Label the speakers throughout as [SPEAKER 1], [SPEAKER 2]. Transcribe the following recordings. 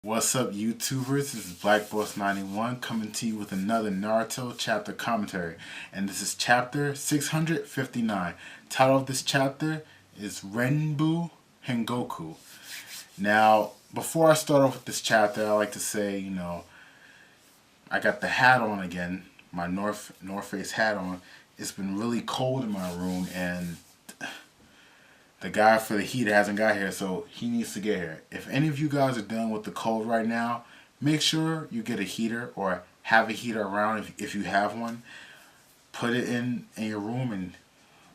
[SPEAKER 1] What's up, YouTubers? This is BlackBoss91 coming to you with another Naruto chapter commentary, and this is chapter 659. Title of this chapter is Renbu Hengoku. Now, before I start off with this chapter, I like to say, I got the hat on again, my North Face hat on. It's been really cold in my room, and the guy for the heater hasn't got here, so he needs to get here. If any of you guys are dealing with the cold right now, make sure you get a heater or have a heater around if you have one. Put it in your room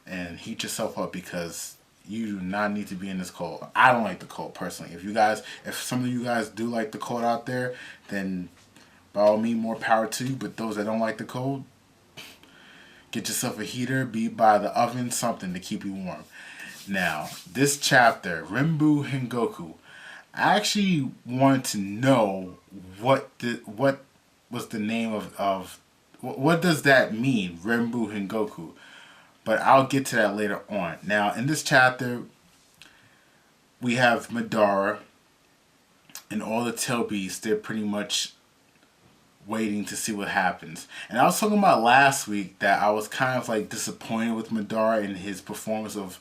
[SPEAKER 1] and heat yourself up, because you do not need to be in this cold. I don't like the cold personally. If some of you guys do like the cold out there, then by all means, more power to you. But those that don't like the cold, get yourself a heater, be by the oven, something to keep you warm. Now, this chapter, Renbu Hengoku, I actually wanted to know what was the name of what does that mean, Renbu Hengoku? But I'll get to that later on. Now, in this chapter, we have Madara and all the tail beasts. They're pretty much waiting to see what happens. And I was talking about last week that I was kind of like disappointed with Madara in his performance of,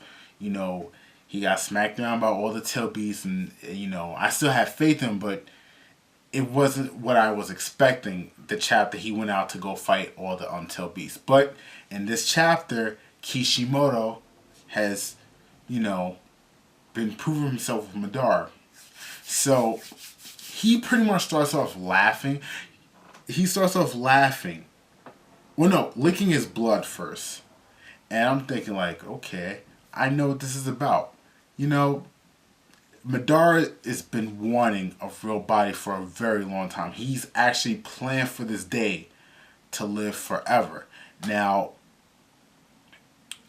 [SPEAKER 1] he got smacked down by all the tail beasts, and I still had faith in him, but it wasn't what I was expecting the chapter he went out to go fight all the tail beasts. But in this chapter, Kishimoto has, been proving himself with Madara. So he pretty much starts off laughing. Well, no, licking his blood first. And I'm thinking like, okay, I know what this is about. Madara has been wanting a real body for a very long time. He's actually planned for this day to live forever. Now,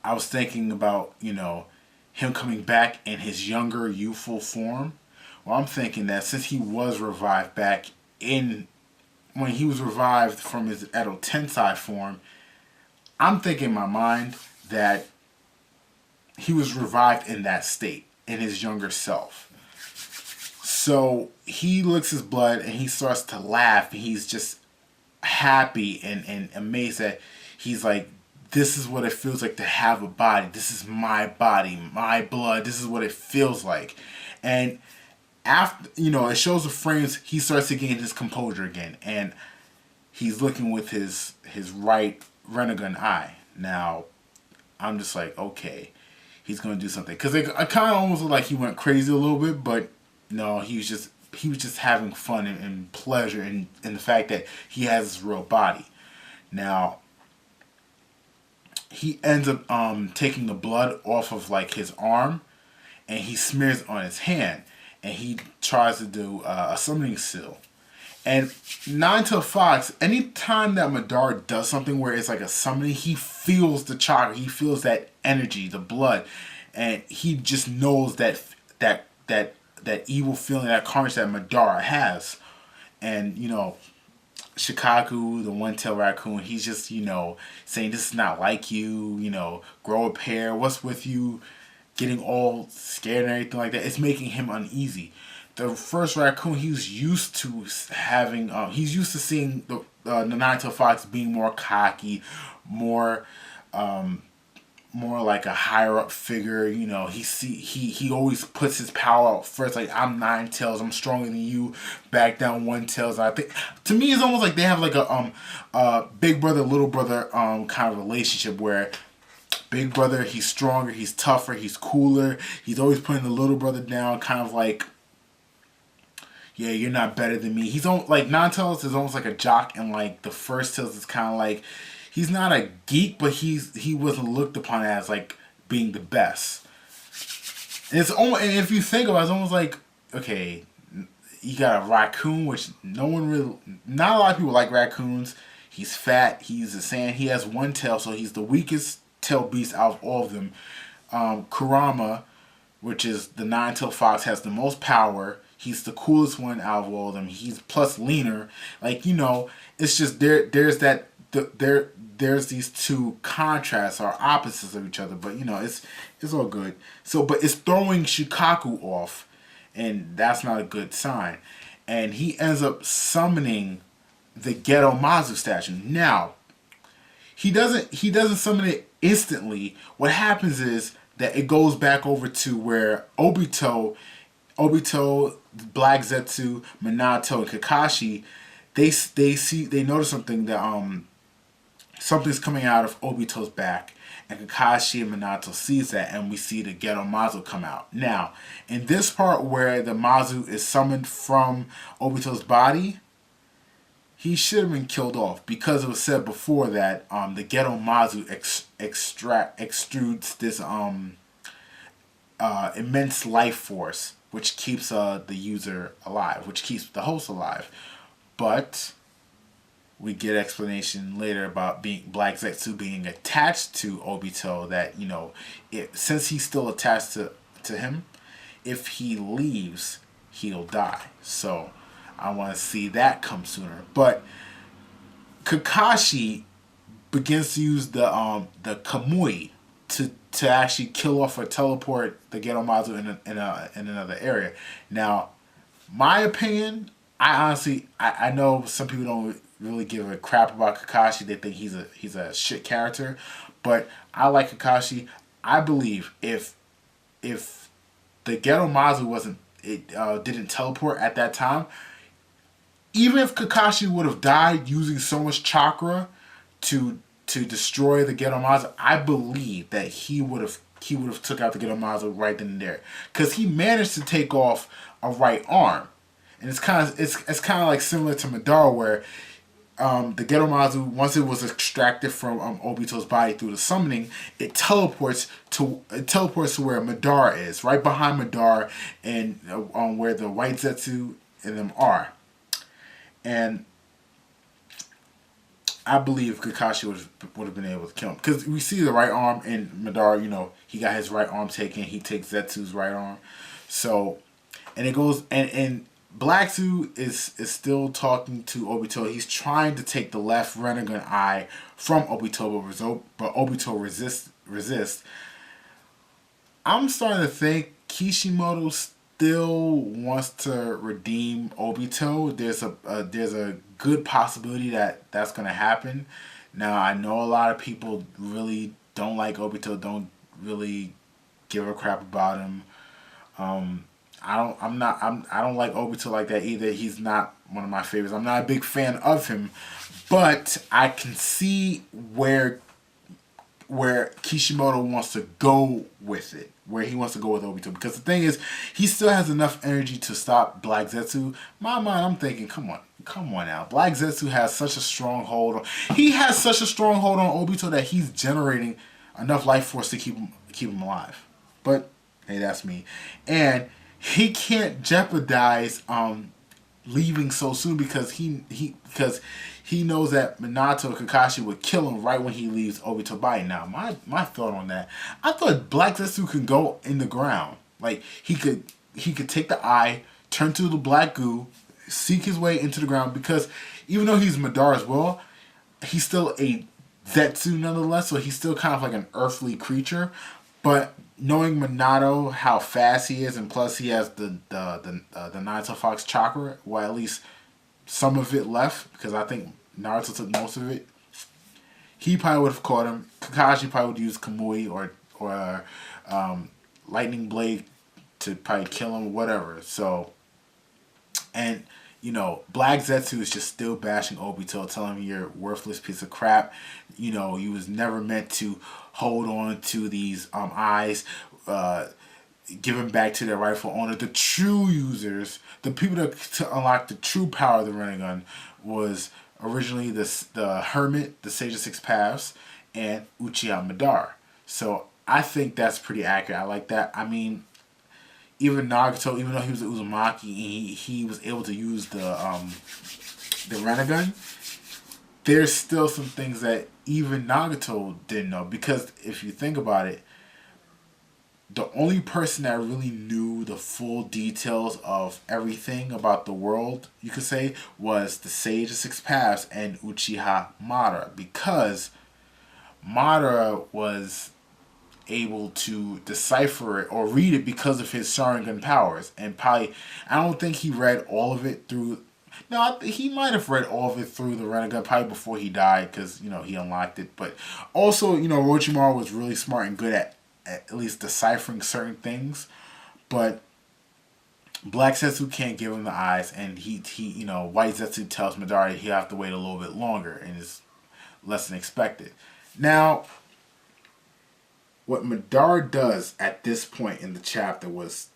[SPEAKER 1] I was thinking about, him coming back in his younger, youthful form. Well, I'm thinking that since he was revived when he was revived from his Edo Tensei form, I'm thinking in my mind that he was revived in that state, in his younger self. So he licks his blood and he starts to laugh, and he's just happy and amazed that he's like, this is what it feels like to have a body. This is my body, my blood. This is what it feels like. And after, it shows the frames, he starts to gain his composure again. And he's looking with his right Renegon eye. Now, I'm just like, okay, he's going to do something. Because it kind of almost looked like he went crazy a little bit, but no, he was just having fun and pleasure in the fact that he has his real body. Now, he ends up taking the blood off of like his arm, and he smears it on his hand, and he tries to do a summoning seal. And Nine-Tailed Fox, anytime that Madara does something where it's like a summoning, he feels the chakra, he feels that energy, the blood, and he just knows that evil feeling, that carnage that Madara has. And Shikaku, the one-tailed raccoon, he's just saying, this is not like you, grow a pair, what's with you, getting all scared and everything like that. It's making him uneasy. The first raccoon, he's used to seeing the Nine-Tailed Fox being more cocky, more like a higher up figure. He always puts his power out first. Like, I'm Nine Tails, I'm stronger than you. Back down One Tails. I think to me it's almost like they have like a big brother little brother kind of relationship where big brother, he's stronger, he's tougher, he's cooler. He's always putting the little brother down, kind of like, yeah, you're not better than me. He's like Nine-Tails is almost like a jock, and like the first Tails is kind of like, he's not a geek, but he wasn't looked upon as like being the best. And if you think about it, it's almost like, okay, you got a raccoon, which not a lot of people like raccoons. He's fat, he's a sand, he has one tail, so he's the weakest tail beast out of all of them. Kurama, which is the Nine-Tailed Fox, has the most power. He's the coolest one out of all of them. He's plus leaner. Like, it's just there's these two contrasts or opposites of each other, but it's all good. So, but it's throwing Shikaku off, and that's not a good sign. and he ends up summoning the Gedo Mazo statue. Now, he doesn't summon it instantly. What happens is that it goes back over to where Obito, Black Zetsu, Minato, and Kakashi, they notice something that something's coming out of Obito's back, and Kakashi and Minato sees that, and we see the Gedo Mazo come out. Now, in this part where the Mazu is summoned from Obito's body, he should have been killed off because it was said before that the Gedo Mazu extrudes this immense life force which keeps the user alive, which keeps the host alive. But we get explanation later about Black Zetsu being attached to Obito, that, you know, since he's still attached to him, if he leaves, he'll die. So I want to see that come sooner. But Kakashi begins to use the Kamui to actually kill off or teleport the Gedo Mazu in another area. Now, my opinion, I know some people don't really give a crap about Kakashi. They think he's a shit character, but I like Kakashi. I believe if the Gedo Mazu didn't teleport at that time, even if Kakashi would have died using so much chakra to destroy the Gedo Mazo, I believe that he would have took out the Gedo Mazo right then and there, because he managed to take off a right arm, and it's kind of like similar to Madara, where the Gedo Mazu, once it was extracted from Obito's body through the summoning, it teleports to where Madara is, right behind Madara, and where the White Zetsu and them are. And I believe Kakashi would have been able to kill him, because we see the right arm in Madara. You know, he got his right arm taken. He takes Zetsu's right arm. So, and it goes, and Black Zetsu is still talking to Obito. He's trying to take the left Rinnegan eye from Obito, but Obito resists. I'm starting to think Kishimoto still wants to redeem Obito. There's a good possibility that that's going to happen. Now, I know a lot of people really don't like Obito, don't really give a crap about him. I don't like Obito like that either. He's not one of my favorites. I'm not a big fan of him, but I can see where Kishimoto wants to go with it, where he wants to go with Obito, because the thing is, he still has enough energy to stop Black Zetsu. In my mind, I'm thinking, come on now. Black Zetsu has such a strong hold on. He has such a strong hold on Obito that he's generating enough life force to keep him alive. But hey, that's me. And he can't jeopardize leaving so soon, because he knows that Minato and Kakashi would kill him right when he leaves Obito's body. Now, my thought on that, I thought Black Zetsu could go in the ground. Like, he could take the eye, turn to the black goo, seek his way into the ground, because even though he's Madara as well, he's still a Zetsu nonetheless, so he's still kind of like an earthly creature. But knowing Minato, how fast he is, and plus he has the Naruto Fox chakra, well, at least some of it left, because I think Naruto took most of it, he probably would have caught him. Kakashi probably would use Kamui or Lightning Blade to probably kill him, whatever. So, and you know, Black Zetsu is just still bashing Obito, telling him you're a worthless piece of crap. You know, you was never meant to hold on to these eyes. Give them back to their rightful owner. The true users, the people that to unlock the true power of the Rinnegan, was originally the Hermit, the Sage of Six Paths, and Uchiha Madara. So I think that's pretty accurate. I like that. I mean, even Nagato, even though he was an Uzumaki, he was able to use the Rinnegan. There's still some things that even Nagato didn't know, because if you think about it, the only person that really knew the full details of everything about the world, you could say, was the Sage of Six Paths and Uchiha Madara, because Madara was able to decipher it or read it because of his Sharingan powers. And probably, I don't think he read all of it through. No, he might have read all of it through the Rinnegan probably before he died because, he unlocked it. But also, Orochimaru was really smart and good at least deciphering certain things. But Black Zetsu can't give him the eyes, and White Zetsu tells Madara he'll have to wait a little bit longer, and it's less than expected. Now, what Madara does at this point in the chapter was,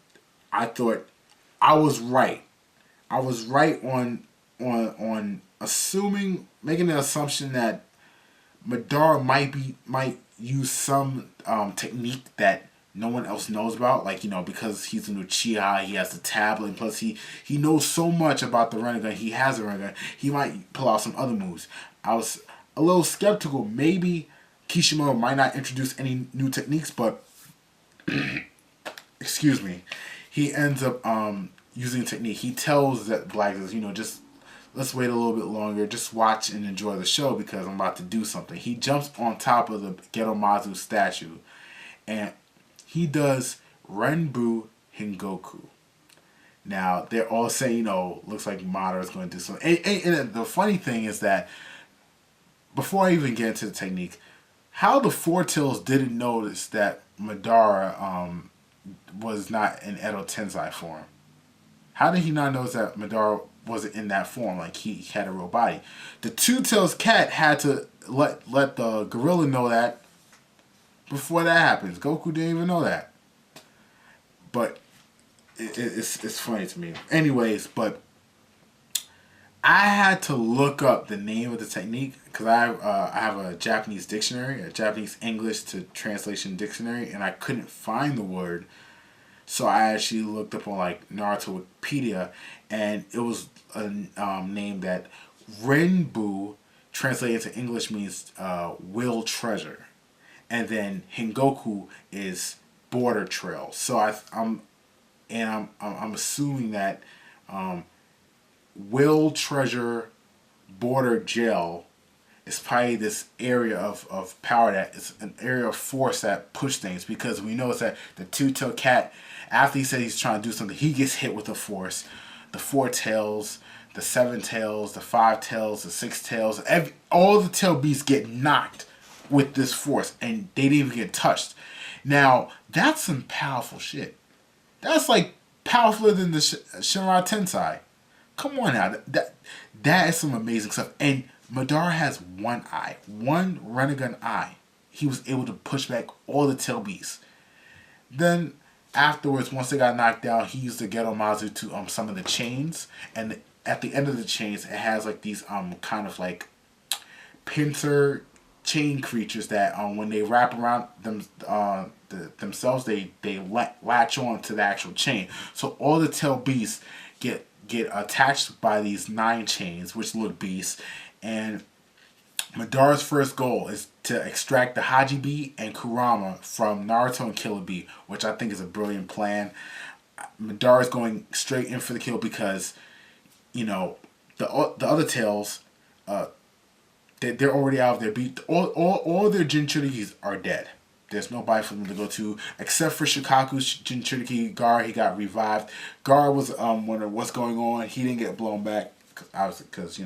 [SPEAKER 1] I thought I was right. I was right on making the assumption that Madara might use some technique that no one else knows about, like, because he's a new Uchiha, he has the tablet, and plus he knows so much about the Rinnegan, he has a Rinnegan, he might pull out some other moves. I was a little skeptical. Maybe Kishimoto might not introduce any new techniques, but excuse me, he ends up using a technique. He tells that Black is, just let's wait a little bit longer, just watch and enjoy the show because I'm about to do something. He jumps on top of the Gedo Mazo statue, and he does Renbu Hingoku. Now, they're all saying, looks like Madara is going to do something. And the funny thing is that, before I even get into the technique, how the Four Tails didn't notice that Madara was not in Edo Tensei form. How did he not notice that Madara wasn't in that form? Like, he had a real body. The Two Tails cat had to let the gorilla know that before that happens. Goku didn't even know that. But it's funny to me. Anyways, but I had to look up the name of the technique because I have a Japanese dictionary, a Japanese English to translation dictionary, and I couldn't find the word. So I actually looked up on like Naruto Wikipedia, and it was a name that Renbu translated to English means will treasure. And then Hingoku is border trail. So I'm assuming that will treasure border gel is probably this area of power that is an area of force that push things, because we know that the two-tailed cat, after he said he's trying to do something, he gets hit with the force. The Four Tails, the Seven Tails, the Five Tails, the Six Tails, all the tail beasts get knocked with this force, and they didn't even get touched. Now, that's some powerful shit. That's like powerful than the Shinra Tensei. Come on now, that is some amazing stuff. And Madara has one eye, one Rinnegan eye. He was able to push back all the tail beasts. Then afterwards, once they got knocked down, he used the Gedo Mazo to some of the chains, and at the end of the chains, it has like these kind of like pincer chain creatures that when they wrap around themselves, they latch on to the actual chain. So all the tail beasts get attached by these 9 chains, which look beasts. And Madara's first goal is to extract the Hajibi and Kurama from Naruto and Killer Bee, which I think is a brilliant plan. Madara's going straight in for the kill because, the other tails, they're already out of their beat. All their Jinchurikis are dead. There's nobody for them to go to except for Shikaku's Jinchuriki. Gar, he got revived. Gar was wondering what's going on. He didn't get blown back because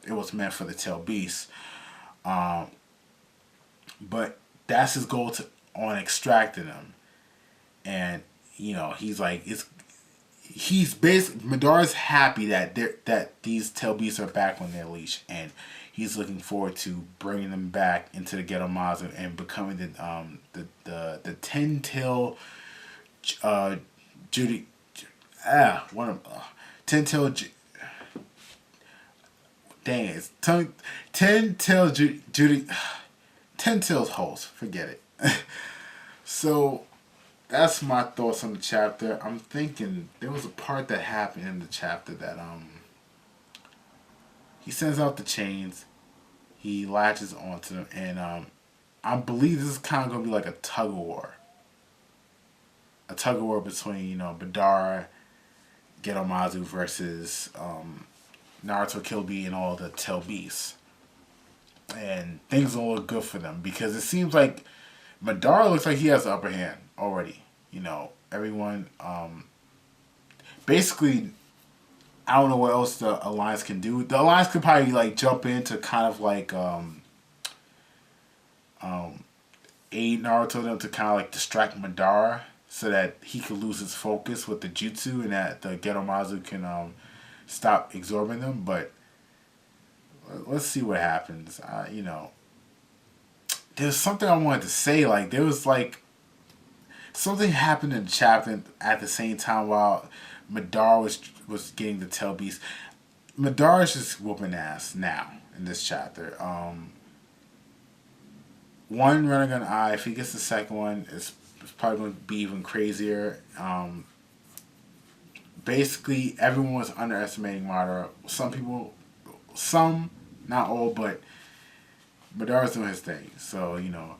[SPEAKER 1] it was meant for the tail beast. But that's his goal on extracting them. And he's like Madara's happy that these tail beasts are back on their leash, and he's looking forward to bringing them back into the Gedo Mazo and becoming the 10-tail Judy. One of 10-tail. Dang it! 10-tail Judy. 10-tails holes. Forget it. So that's my thoughts on the chapter. I'm thinking there was a part that happened in the chapter that he sends out the chains, he latches onto them, and I believe this is kind of gonna be like a tug of war. A tug of war between Madara, Gedo Mazo versus Naruto, Killer Bee, and all the tail beasts. And things don't look good for them because it seems like Madara looks like he has the upper hand already. You know, everyone. Basically, I don't know what else the Alliance can do. The Alliance could probably like jump in to kind of like aid Naruto them to kind of like distract Madara so that he could lose his focus with the jutsu and that the Gedo Mazo can stop absorbing them. But let's see what happens. You know, there's something I wanted to say. Like there was like something happened in the chapter at the same time while Madara was getting the tail beast. Madara's just whooping ass now in this chapter. One Gun Eye, if he gets the second one, it's probably going to be even crazier. Basically, everyone was underestimating Madara. Some people, some, not all, but Madara's doing his thing. So, you know,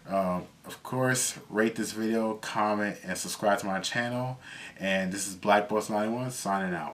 [SPEAKER 1] of course, rate this video, comment, and subscribe to my channel. And this is Black Boss 91 signing out.